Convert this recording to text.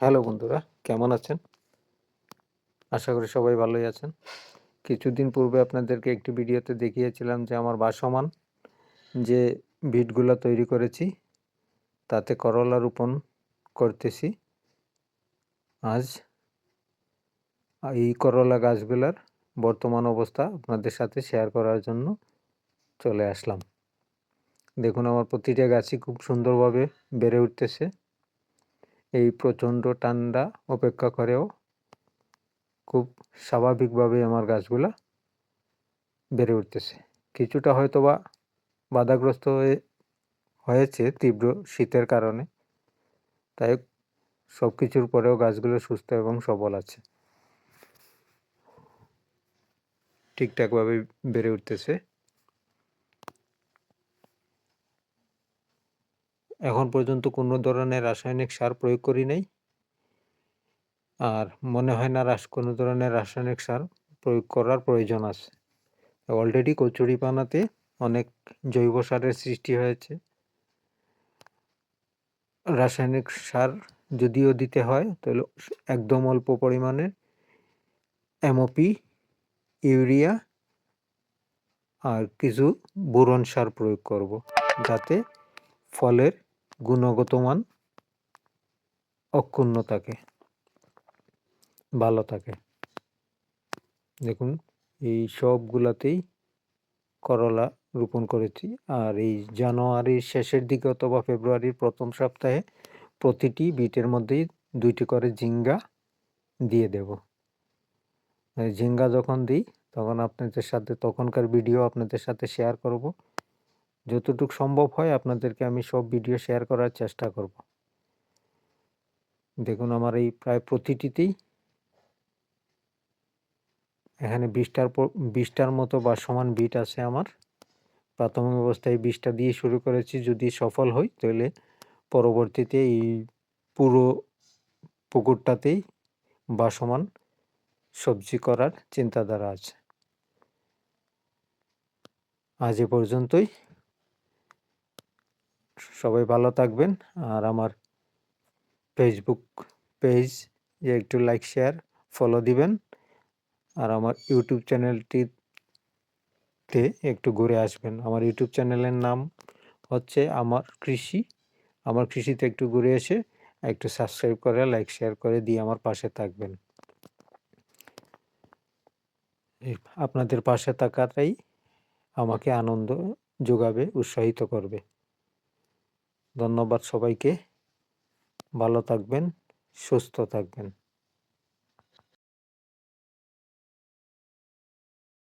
Hello বন্ধুরা, কেমন আছেন? আশা করি সবাই ভালোই আছেন। কিছুদিন পূর্বে আপনাদেরকে একটি ভিডিওতে দেখিয়েছিলাম যে আমার ভাসমান যে ভিটগুলা তৈরি করেছি তাতে করলা রোপণ করতেছি। আজ এই করলা গাছগুলার বর্তমান অবস্থা আপনাদের সাথে শেয়ার করার জন্য চলে আসলাম। দেখুন আমার প্রতিটা গাছই খুব সুন্দরভাবে বেড়ে উঠতেছে। এই প্রচণ্ড ঠান্ডা অপেক্ষা করেও খুব স্বাভাবিকভাবে আমার গাছগুলা বেড়ে উঠতেছে। কিছুটা হয়তোবা বাধাগ্রস্ত হয়েছে তীব্র শীতের কারণে, তাই সব কিছুর পরেও গাছগুলো সুস্থ এবং সবল আছে, ঠিকঠাকভাবে বেড়ে উঠতেছে। এখন পর্যন্ত কোনো ধরনের রাসায়নিক সার প্রয়োগ করি নাই, আর মনে হয় না কোনো ধরনের রাসায়নিক সার প্রয়োগ করার প্রয়োজন আছে। অলরেডি কচুরিপানাতে অনেক জৈব সারের সৃষ্টি হয়েছে। রাসায়নিক সার যদিও দিতে হয় তাহলে একদম অল্প পরিমাণে এমওপি, ইউরিয়া আর কিছু বোরন সার প্রয়োগ করব, যাতে ফলের গুণগত মান অক্ষুণ্ণ থাকে, ভালো থাকে। দেখুন এই সবগুলাতেই করলা রোপণ করেছি, আর এই জানুয়ারির শেষের দিকে অথবা ফেব্রুয়ারির প্রথম সপ্তাহে প্রতিটি বিটের মধ্যেই 2টি করে ঝিঙ্গা দিয়ে দেব। ঝিঙ্গা যখন দিই তখন তখনকার ভিডিও আপনাদের সাথে শেয়ার করব। যতটুকু সম্ভব হয় আপনাদেরকে আমি সব ভিডিও শেয়ার করার চেষ্টা করব। দেখুন আমার এই প্রায় প্রতিটিতেই এখানে 20টার মতো সমান বিট আছে আমার। প্রাথমিক অবস্থায় 20টা দিয়ে শুরু করেছি, যদি সফল হই তাহলে পরবর্তীতে এই পুরো পুকুরটাতেই সমান সবজি করার চিন্তাধারা আছে। আজ এ পর্যন্তই, সবাই ভালো থাকবেন। আর আমার ফেসবুক পেজ একটু লাইক, শেয়ার, ফলো দিবেন। আর আমার ইউটিউব চ্যানেলটিতে একটু ঘুরে আসবেন। আমার ইউটিউব চ্যানেলের নাম হচ্ছে আমার কৃষিতে একটু ঘুরে এসে একটু সাবস্ক্রাইব করে, লাইক, শেয়ার করে দিয়ে আমার পাশে থাকবেন। আপনাদের পাশে থাকাটাই আমাকে আনন্দ যোগাবে, উৎসাহিত করবে। ধন্যবাদ সবাইকে। ভালো থাকবেন, সুস্থ থাকবেন।